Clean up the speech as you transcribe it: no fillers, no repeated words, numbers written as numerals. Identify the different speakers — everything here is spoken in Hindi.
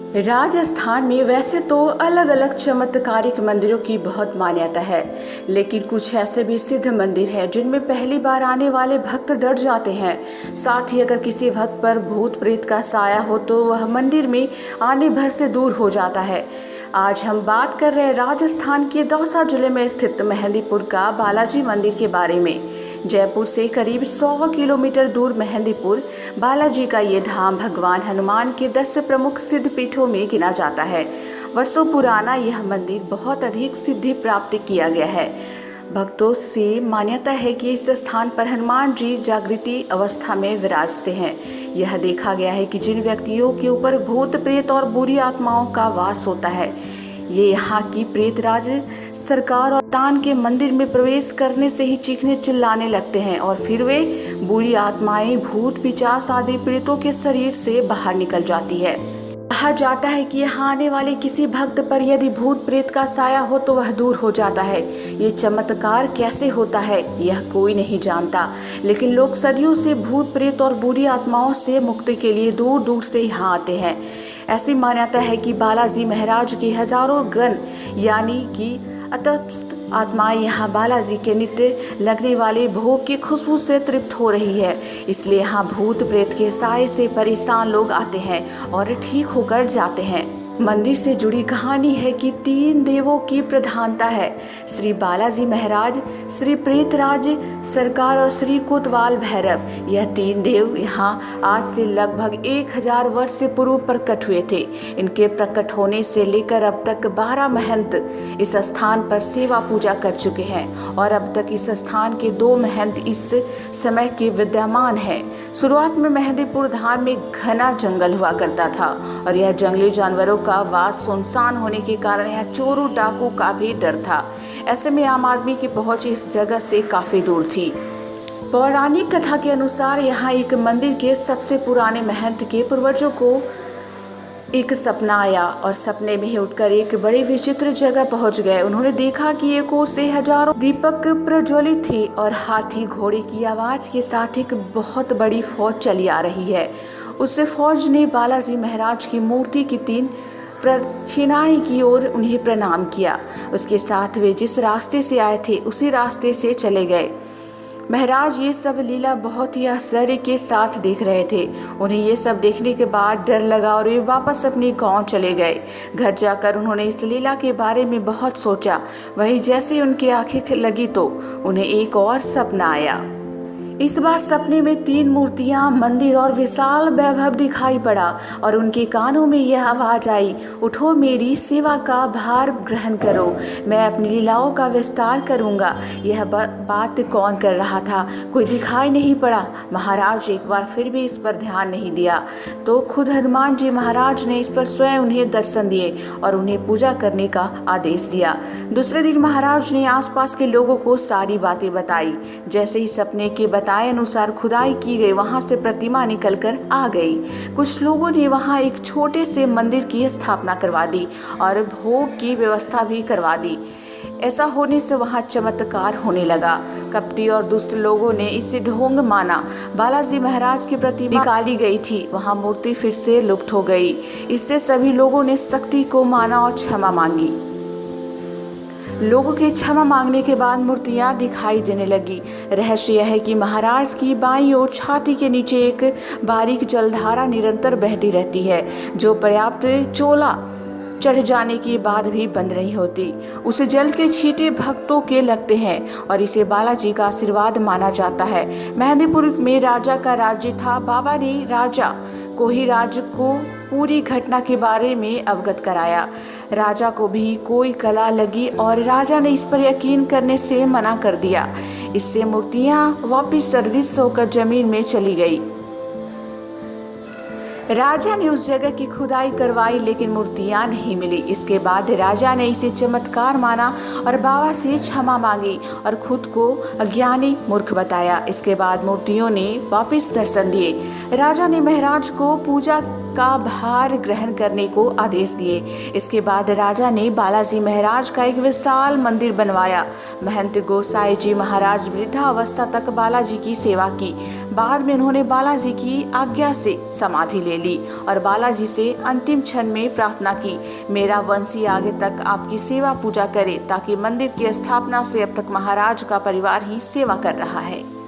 Speaker 1: राजस्थान में वैसे तो अलग अलग चमत्कारिक मंदिरों की बहुत मान्यता है, लेकिन कुछ ऐसे भी सिद्ध मंदिर हैं जिनमें पहली बार आने वाले भक्त डर जाते हैं। साथ ही अगर किसी भक्त पर भूत प्रेत का साया हो तो वह मंदिर में आने भर से दूर हो जाता है। आज हम बात कर रहे हैं राजस्थान के दौसा जिले में स्थित मेहंदीपुर का बालाजी मंदिर के बारे में। जयपुर से करीब 100 किलोमीटर दूर मेहंदीपुर बालाजी का ये धाम भगवान हनुमान के 10 प्रमुख सिद्ध पीठों में गिना जाता है। वर्षों पुराना यह मंदिर बहुत अधिक सिद्धि प्राप्त किया गया है। भक्तों से मान्यता है कि इस स्थान पर हनुमान जी जागृति अवस्था में विराजते हैं। यह देखा गया है कि जिन व्यक्तियों के ऊपर भूत प्रेत और बुरी आत्माओं का वास होता है, ये यहाँ की प्रेतराज सरकार और तान के मंदिर में प्रवेश करने से ही चीखने चिल्लाने लगते हैं और फिर वे बुरी आत्माएं भूत पिशाच आदि प्रेतों के शरीर से बाहर निकल जाती है। कहा जाता है कि यहाँ आने वाले किसी भक्त पर यदि भूत प्रेत का साया हो तो वह दूर हो जाता है। ये चमत्कार कैसे होता है यह कोई नहीं जानता, लेकिन लोग सदियों से भूत प्रेत और बुरी आत्माओं से मुक्ति के लिए दूर दूर से यहाँ आते हैं। ऐसी मान्यता है कि बालाजी महाराज के हजारों गण यानी कि अतृप्त आत्माएं यहाँ बालाजी के नित्य लगने वाले भोग की खुशबू से तृप्त हो रही है। इसलिए यहाँ भूत प्रेत के साए से परेशान लोग आते हैं और ठीक होकर जाते हैं। मंदिर से जुड़ी कहानी है कि 3 देवों की प्रधानता है, श्री बालाजी महाराज, श्री प्रेतराज सरकार और श्री कोतवाल भैरव। यह 3 देव यहाँ आज से लगभग 1000 वर्ष से पूर्व प्रकट हुए थे। इनके प्रकट होने से लेकर अब तक 12 महंत इस स्थान पर सेवा पूजा कर चुके हैं और अब तक इस स्थान के 2 महंत इस समय के विद्यमान हैं। शुरुआत में मेहंदीपुर धाम में घना जंगल हुआ करता था और यह जंगली जानवरों का वास सुनसान होने के कारण यहाँ चोरों डाकू का भी डर था। ऐसे में आम आदमी की पहुंच इस जगह से काफी दूर थी। पौराणिक कथा के अनुसार यहाँ एक मंदिर के सबसे पुराने महंत के पूर्वजों को एक सपना आया और सपने में ही उठकर एक बड़ी विचित्र जगह पहुंच गए। उन्होंने देखा कि एक ओर से हजारों दीपक प्रज्वलित थे और हाथी घोड़े की आवाज के साथ एक बहुत बड़ी फौज चली आ रही है। उस फौज ने बालाजी महाराज की मूर्ति की 3 प्रदक्षिणाएं की और उन्हें प्रणाम किया। उसके साथ वे जिस रास्ते से आए थे उसी रास्ते से चले गए। महाराज ये सब लीला बहुत ही आश्चर्य के साथ देख रहे थे। उन्हें ये सब देखने के बाद डर लगा और वे वापस अपने गांव चले गए। घर जाकर उन्होंने इस लीला के बारे में बहुत सोचा। वहीं जैसे उनकी आंखें लगी तो उन्हें एक और सपना आया। इस बार सपने में 3 मूर्तियां, मंदिर और विशाल वैभव दिखाई पड़ा और उनके कानों में यह आवाज आई, उठो मेरी सेवा का भार ग्रहण करो, मैं अपनी लीलाओं का विस्तार करूंगा। यह बात कौन कर रहा था? कोई दिखाई नहीं पड़ा। महाराज एक बार फिर भी इस पर ध्यान नहीं दिया तो खुद हनुमान जी महाराज ने इस पर स्वयं उन्हें दर्शन दिए और उन्हें पूजा करने का आदेश दिया। दूसरे दिन महाराज ने आसपास के लोगों को सारी बातें बताई। जैसे ही सपने के बताए अनुसार खुदाई की गई, वहां से प्रतिमा निकलकर आ गई। कुछ लोगों ने वहां एक छोटे से मंदिर की स्थापना करवा दी और भोग की व्यवस्था भी करवा दी। ऐसा होने से वहां चमत्कार होने लगा। कपटी और दुष्ट लोगों ने इसे ढोंग माना। बालाजी महाराज की प्रतिमा निकाली गई थी, वहां मूर्ति फिर से लुप्त हो गई। इससे सभी लोगों ने शक्ति को माना और क्षमा मांगी। लोगों के क्षमा मांगने के बाद मूर्तियां दिखाई देने लगी। रहस्य यह है कि महाराज की बाईं ओर छाती के नीचे एक बारीक जलधारा निरंतर बहती रहती है, जो पर्याप्त चोला चढ़ जाने के बाद भी बंद नहीं होती। उस जल के छींटे भक्तों के लगते हैं और इसे बालाजी का आशीर्वाद माना जाता है। मेहंदीपुर में राजा का राज्य था। बाबा ने राजा को ही राज्य को पूरी घटना के बारे में अवगत कराया। राजा को भी कोई कला लगी और राजा ने इस पर यकीन करने से मना कर दिया। इससे मूर्तियां वापिस सर्दिश होकर जमीन में चली गई। राजा ने उस जगह की खुदाई करवाई लेकिन मूर्तियां नहीं मिली। इसके बाद राजा ने इसे चमत्कार माना और बाबा से क्षमा मांगी और खुद को अज्ञानी मूर्ख बताया। इसके बाद मूर्तियों ने वापस दर्शन दिए। राजा ने महाराज को पूजा का भार ग्रहण करने को आदेश दिए। इसके बाद राजा ने बालाजी महाराज का एक विशाल मंदिर बनवाया। महंत गोसाई जी महाराज वृद्धावस्था तक बालाजी की सेवा की। बाद में उन्होंने बालाजी की आज्ञा से समाधि ले ली और बालाजी से अंतिम क्षण में प्रार्थना की, मेरा वंशी आगे तक आपकी सेवा पूजा करे, ताकि मंदिर की स्थापना से अब तक महाराज का परिवार ही सेवा कर रहा है।